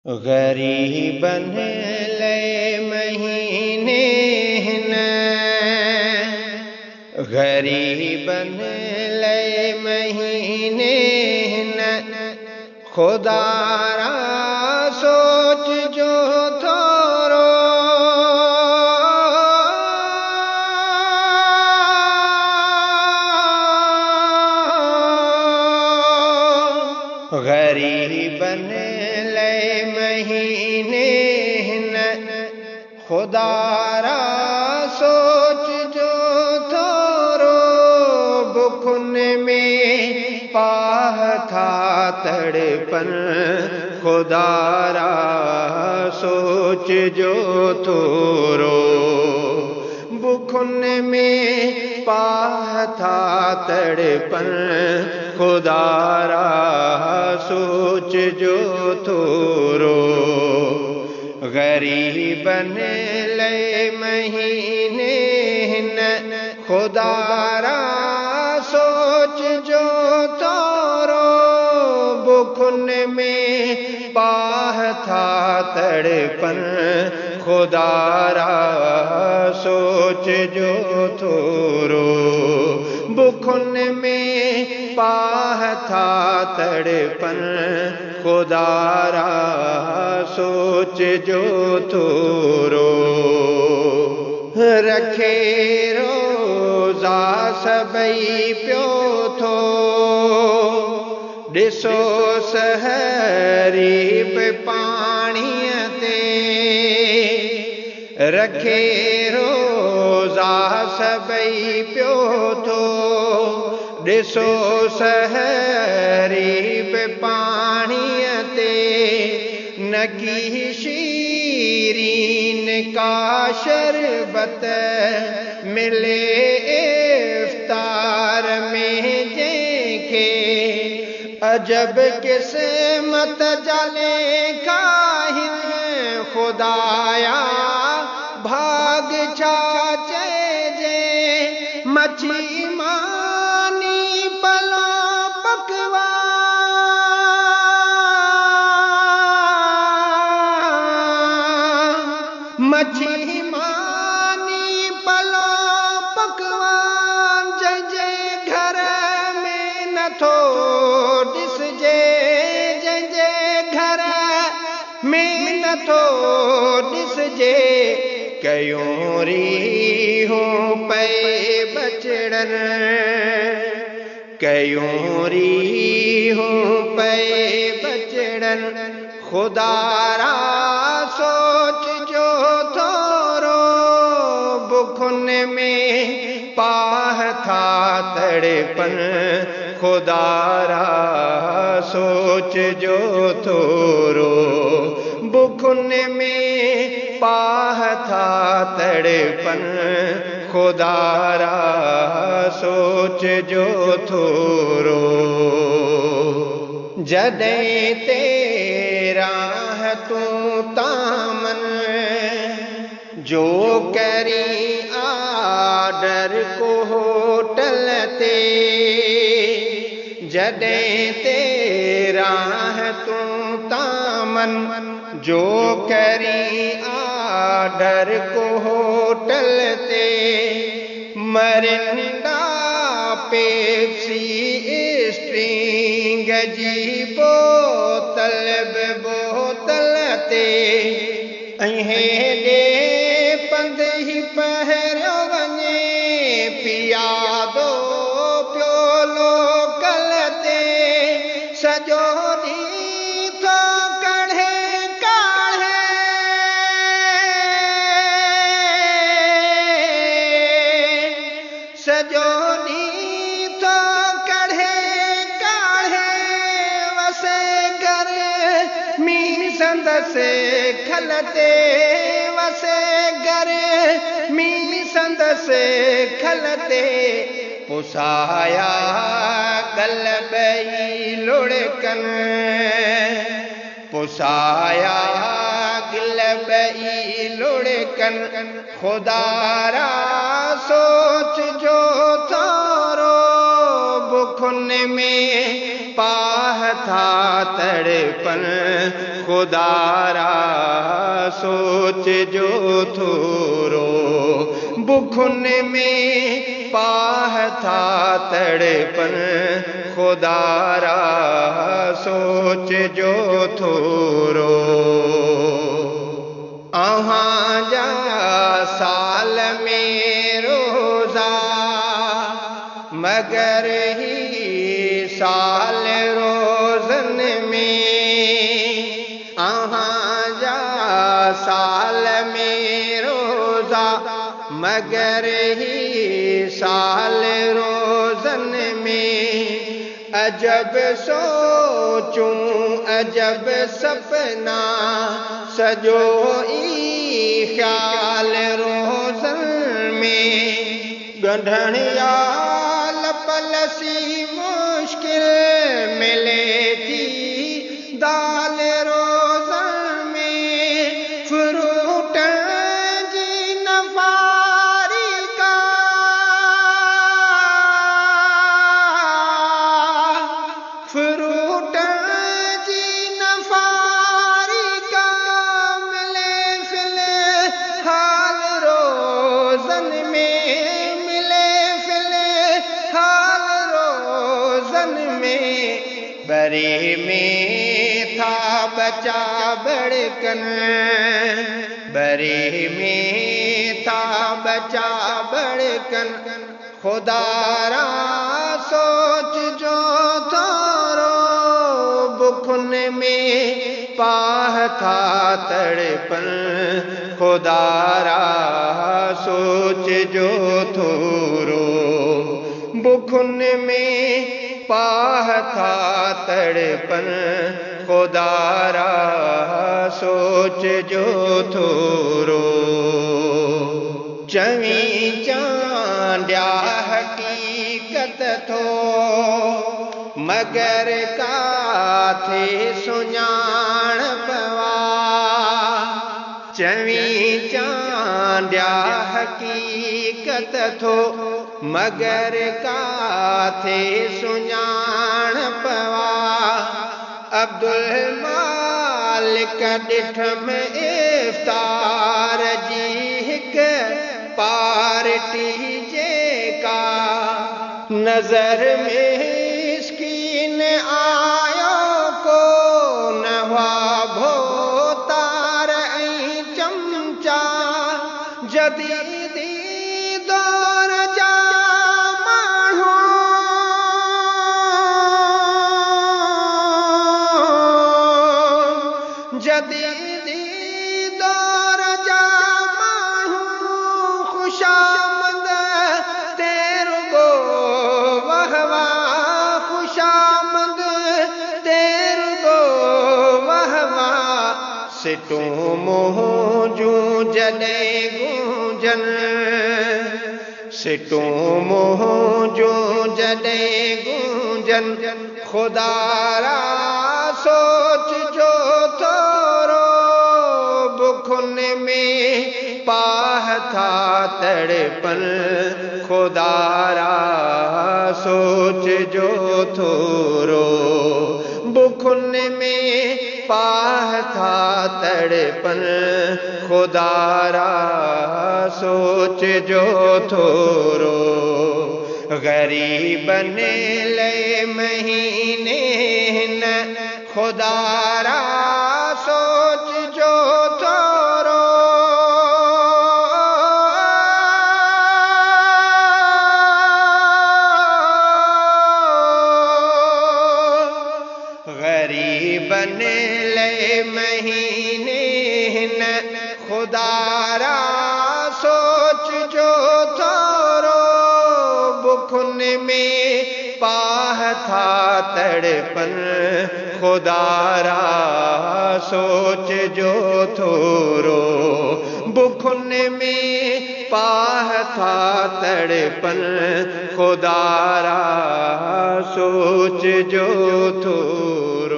गरीबन ले महीने न, गरीबन ले महीने न, खुदारा सोच जो थोरो। गरीबन ले महीने न, खुदारा सोच जो थोरो। बुखुन में पाह था तड़पन, खुदारा सोच जो थोरो। बुखुन में पाह था तड़पन, खुदारा सोच जो थोरो। गरीबन ले महीने न, खुदारा सोच जो थोरो। बुखुन में पाह था तड़पन, खुदारा सोच जो थोरो। बुखुन में पाह था तड़पन, खुदारा सोच जो थोरो। रखे रोज़ा सबई पियो थो, ॾिसो सहरी बि पाणीअ ते। रखे रोज़ा सबई पियो थो, ॾिसो सहरी बि पाणीअ ते। नकी शीरीन का शरबत मिले इफ्तार में जंहिंखे। अजब क़िस्मत जाले काहिन, खुदाया भाग छा चइजे। मछी मानी पलो पकवान, मछी मानी पलो पकवान। जंहिंजे घर में नथो ॾिसजे, जंहिंजे घर में नथो ॾिसजे। कयूं रीहूं पए बचड़न, कयूं रीहूं पए बचड़न। खुदारा सोच जो थोरो। बुखुन में पाह था तड़पन, खुदारा सोच जो थोरो। बुखुन में पाह था तड़पन, खुदारा सोच जो थोरो। जॾहिं तेरा है तूं तामन, जो करी आडर को होटल ते। जॾहिं तेरा है तूं तामन, जो करी आडर को होटल ते। मरिंदा पेप्सी स्ट्रिंग जी बोतल बि बोतल ते। हेॾे पंध ई पहिरियो वञे, पियादो पियो लोकल ते। सॼो ॾींहुं थो कढ़े काढ़े, सॼो ॾींहुं थो कढ़े काढ़े। वसे घर मी संदसि खलते, वसे घर मी संदसि खलते। पुसाया गल बई लुढ़कन, पुसाया गल बई लुढ़कन। खुदारा सोच जो थोरो। बुखुन में पाह था तड़पन, खुदा खुदारा सोच जो थोरो बुखुन में पाह था तड़पन खुदारा सोच जो थोरो अहाँ जा साल में रोजा मगर ही साल रोजन में अहाँ जा साल में रोजा मगर ही साल रोजन में अजब सोचूं अजब सपना सजो ई ख्याल रोजन में गंढणिया लपलसी मुश्किल मिले थी दाल रोजन में फ्रूट जी नफारी का फ्रूट जी नफारी का मिले फिलहाल रोजन में मिले फिलहाल रोजन में बरे में था बचा बड़कन बरे में था बचा बड़कन खुदारा सोच जो थारो बुखुन में पाह था तड़पन खुदारा सोच जो थोरो बुखुन में पाह था तड़पन खुदारा सोच जो थोरो चवी चांड्या हकीकत थो मगर काथे सुञाण पवा चवी चांड्या हकीकत थो मगर काथे सुञाण पवा अब्दुल मालिक ॾिठ में इफ्तार जी हिक पार्टी जेका नज़र में स्कीन आयो को न हुआ भोतार ऐं चमचा जदीदी दौर जा माण्हू जदीदी दौर जा माण्हू खुशामद तेरो गो वहवा खुशामद तेरो गो वहवा सिटूं मुंहुं जूं जॾहिं गूंजन सिटूं मुंहुं जूं जॾहिं गूंजन खुदारा सोच जो थोरो बुखुन में पाह था तड़पन खुदारा सोच जो थोरो बुखुन में पाह था तड़पन खुदारा सोच जो थोरो गरीबन ले महीने न खुदारा सोच जो थोरो गरीबन ले महीने न खुदारा सोच जो थोरो बुखुन में पाह था तड़पन खुदारा सोच जो थोरो बुखुन में पाह था तड़पन खुदारा सोच जो थोरो